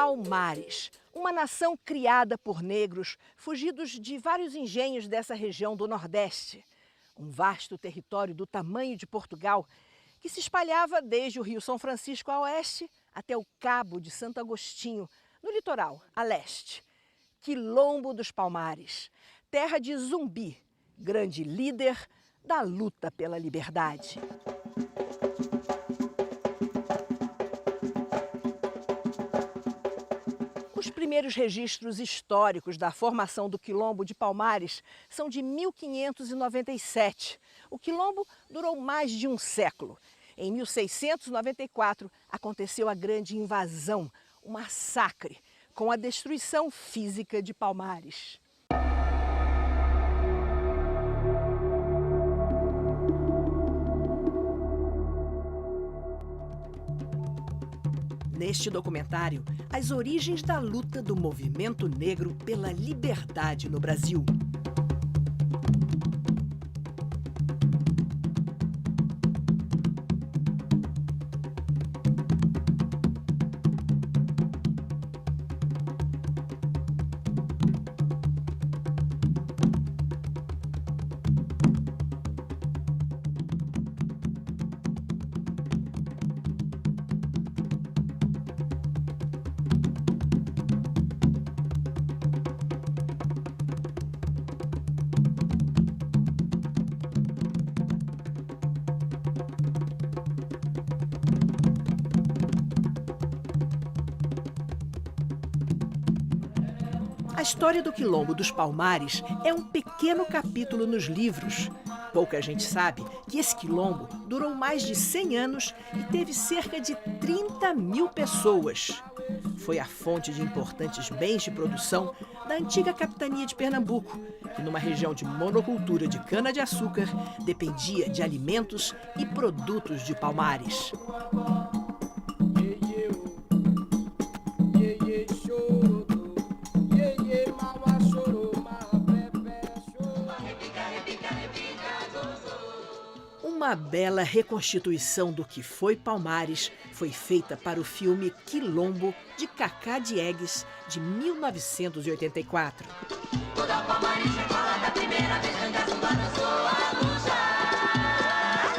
Palmares, uma nação criada por negros fugidos de vários engenhos dessa região do Nordeste. Um vasto território do tamanho de Portugal que se espalhava desde o Rio São Francisco a oeste até o Cabo de Santo Agostinho, no litoral, a leste. Quilombo dos Palmares, terra de Zumbi, grande líder da luta pela liberdade. Os primeiros registros históricos da formação do Quilombo de Palmares são de 1597. O Quilombo durou mais de um século. Em 1694, aconteceu a grande invasão, o massacre, com a destruição física de Palmares. Neste documentário, as origens da luta do movimento negro pela liberdade no Brasil. A história do Quilombo dos Palmares é um pequeno capítulo nos livros. Pouca gente sabe que esse quilombo durou mais de 100 anos e teve cerca de 30 mil pessoas. Foi a fonte de importantes bens de produção da antiga capitania de Pernambuco, que numa região de monocultura de cana-de-açúcar dependia de alimentos e produtos de Palmares. Uma bela reconstituição do que foi Palmares foi feita para o filme Quilombo, de Cacá Diegues, de 1984. Toda Palmares chegou lá da primeira vez, canta zumba, dançou a lujar.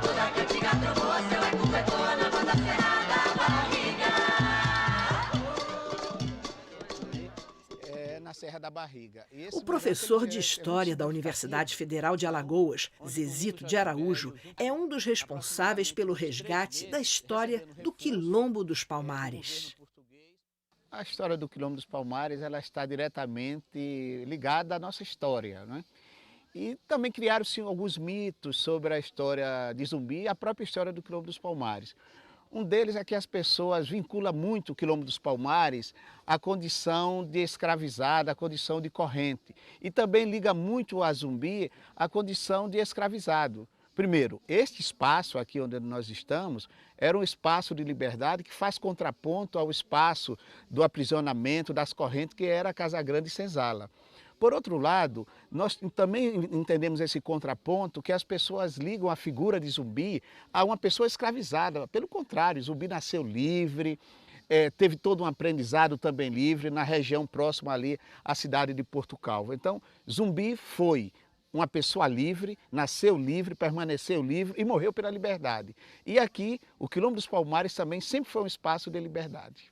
Toda cantiga trovou, seu eco ecoa na banda serra da barriga. Na Serra da Barriga. O professor de História da Universidade Federal de Alagoas, Zezito de Araújo, é um dos responsáveis pelo resgate da história do Quilombo dos Palmares. A história do Quilombo dos Palmares ela está diretamente ligada à nossa história, né? E também criaram-se alguns mitos sobre a história de Zumbi e a própria história do Quilombo dos Palmares. Um deles é que as pessoas vinculam muito o Quilombo dos Palmares à condição de escravizada, à condição de corrente. E também liga muito a Zumbi à condição de escravizado. Primeiro, este espaço aqui onde nós estamos era um espaço de liberdade que faz contraponto ao espaço do aprisionamento, das correntes, que era a Casa Grande e Senzala. Por outro lado, nós também entendemos esse contraponto que as pessoas ligam a figura de Zumbi a uma pessoa escravizada. Pelo contrário, Zumbi nasceu livre, teve todo um aprendizado também livre na região próxima ali à cidade de Porto Calvo. Então, Zumbi foi uma pessoa livre, nasceu livre, permaneceu livre e morreu pela liberdade. E aqui, o Quilombo dos Palmares também sempre foi um espaço de liberdade.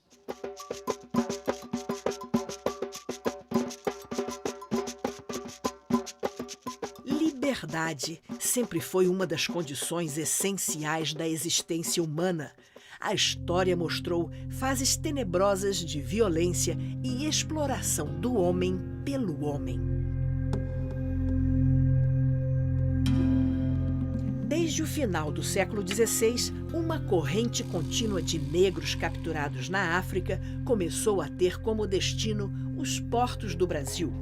Liberdade sempre foi uma das condições essenciais da existência humana. A história mostrou fases tenebrosas de violência e exploração do homem pelo homem. Desde o final do século XVI, uma corrente contínua de negros capturados na África começou a ter como destino os portos do Brasil.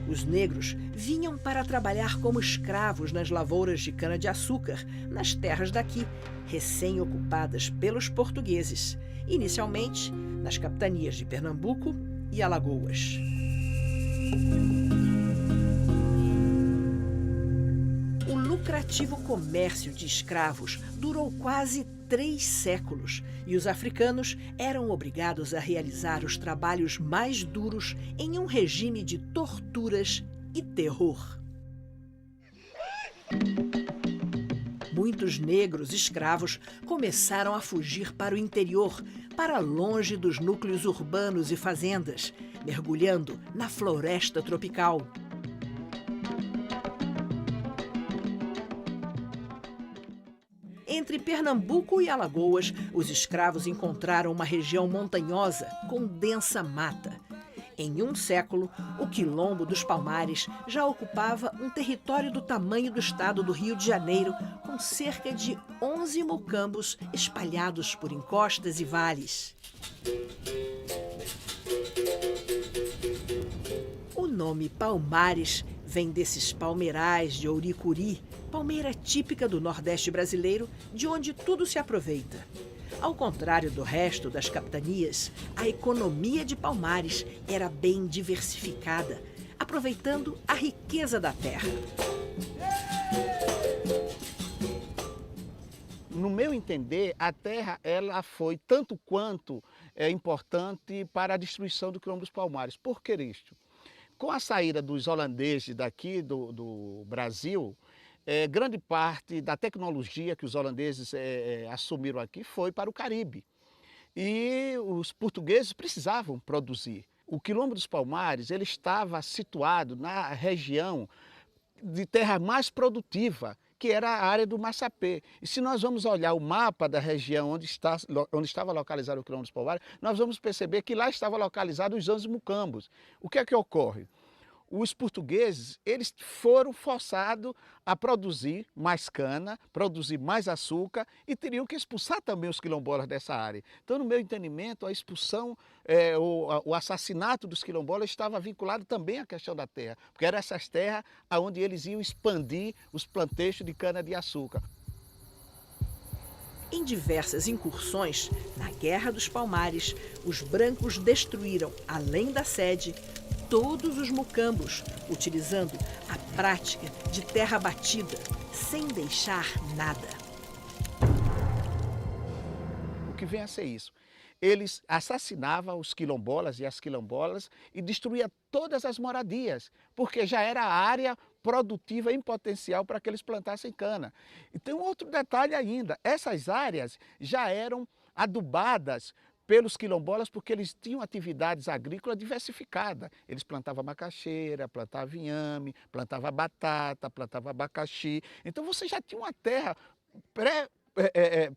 Os negros vinham para trabalhar como escravos nas lavouras de cana-de-açúcar, nas terras daqui, recém-ocupadas pelos portugueses, inicialmente nas capitanias de Pernambuco e Alagoas. O lucrativo comércio de escravos durou quase 3 séculos e os africanos eram obrigados a realizar os trabalhos mais duros em um regime de torturas e terror. Muitos negros escravos começaram a fugir para o interior, para longe dos núcleos urbanos e fazendas, mergulhando na floresta tropical. Entre Pernambuco e Alagoas, os escravos encontraram uma região montanhosa com densa mata. Em um século, o Quilombo dos Palmares já ocupava um território do tamanho do estado do Rio de Janeiro, com cerca de 11 mocambos espalhados por encostas e vales. O nome Palmares vem desses palmeirais de ouricuri, palmeira típica do Nordeste brasileiro, de onde tudo se aproveita. Ao contrário do resto das capitanias, a economia de Palmares era bem diversificada, aproveitando a riqueza da terra. No meu entender, a terra ela foi tanto quanto importante para a destruição do Quilombo dos Palmares. Por que isto? Com a saída dos holandeses daqui do Brasil, grande parte da tecnologia que os holandeses assumiram aqui foi para o Caribe. E os portugueses precisavam produzir. O Quilombo dos Palmares ele estava situado na região de terra mais produtiva, que era a área do Massapê. E se nós vamos olhar o mapa da região onde estava localizado o Quilombo dos Palmares, nós vamos perceber que lá estava localizado os 11 mucambos. O que é que ocorre? Os portugueses eles foram forçados a produzir mais cana, produzir mais açúcar e teriam que expulsar também os quilombolas dessa área. Então, no meu entendimento, a expulsão, o assassinato dos quilombolas estava vinculado também à questão da terra, porque eram essas terras onde eles iam expandir os planteixos de cana-de-açúcar. Em diversas incursões, na Guerra dos Palmares, os brancos destruíram, além da sede, todos os mucambos, utilizando a prática de terra batida, sem deixar nada. O que vem a ser isso? Eles assassinavam os quilombolas e as quilombolas e destruíam todas as moradias, porque já era a área produtiva em potencial para que eles plantassem cana. E tem um outro detalhe ainda, essas áreas já eram adubadas pelos quilombolas porque eles tinham atividades agrícolas diversificadas. Eles plantavam macaxeira, plantavam inhame, plantavam batata, plantavam abacaxi. Então você já tinha uma terra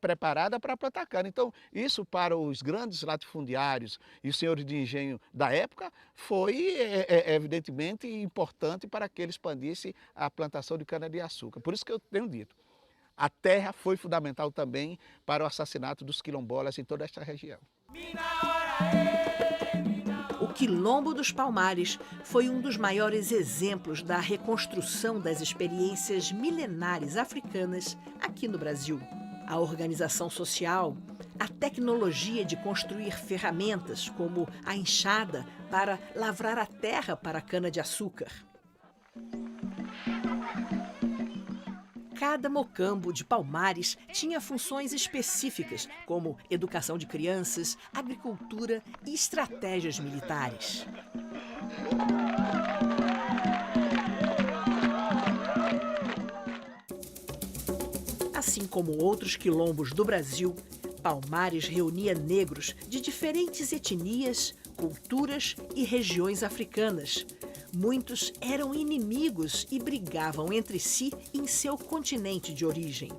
preparada para plantar cana. Então isso para os grandes latifundiários e os senhores de engenho da época foi evidentemente importante para que eles expandissem a plantação de cana-de-açúcar. Por isso que eu tenho dito, a terra foi fundamental também para o assassinato dos quilombolas em toda esta região. O Quilombo dos Palmares foi um dos maiores exemplos da reconstrução das experiências milenares africanas aqui no Brasil. A organização social, a tecnologia de construir ferramentas como a enxada para lavrar a terra para a cana-de-açúcar. Cada mocambo de Palmares tinha funções específicas, como educação de crianças, agricultura e estratégias militares. Assim como outros quilombos do Brasil, Palmares reunia negros de diferentes etnias, culturas e regiões africanas. Muitos eram inimigos e brigavam entre si em seu continente de origem.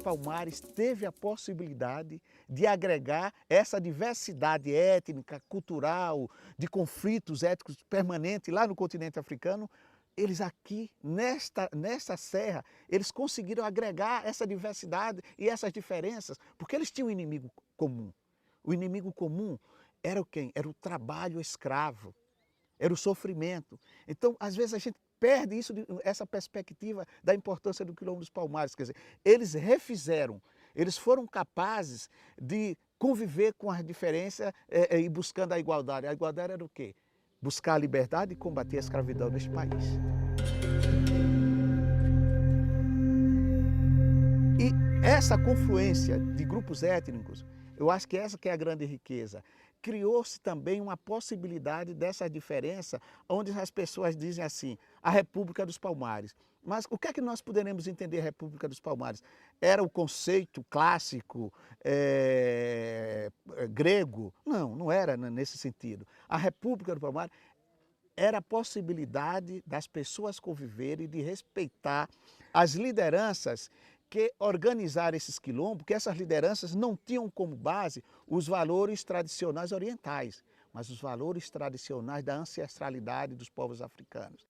Palmares teve a possibilidade de agregar essa diversidade étnica, cultural, de conflitos étnicos permanentes lá no continente africano. Eles aqui, nesta serra, eles conseguiram agregar essa diversidade e essas diferenças, porque eles tinham um inimigo comum. O inimigo comum era quem? Era o trabalho escravo. Era o sofrimento. Então, às vezes, a gente perde essa perspectiva da importância do Quilombo dos Palmares. Quer dizer, eles refizeram, eles foram capazes de conviver com as diferenças e buscando a igualdade. A igualdade era o quê? Buscar a liberdade e combater a escravidão neste país. E essa confluência de grupos étnicos, eu acho que essa que é a grande riqueza. Criou-se também uma possibilidade dessa diferença, onde as pessoas dizem assim, a República dos Palmares. Mas o que é que nós poderemos entender a República dos Palmares? Era o conceito clássico grego? Não, não era nesse sentido. A República dos Palmares era a possibilidade das pessoas conviverem e de respeitar as lideranças que organizaram esses quilombos, que essas lideranças não tinham como base os valores tradicionais orientais, mas os valores tradicionais da ancestralidade dos povos africanos.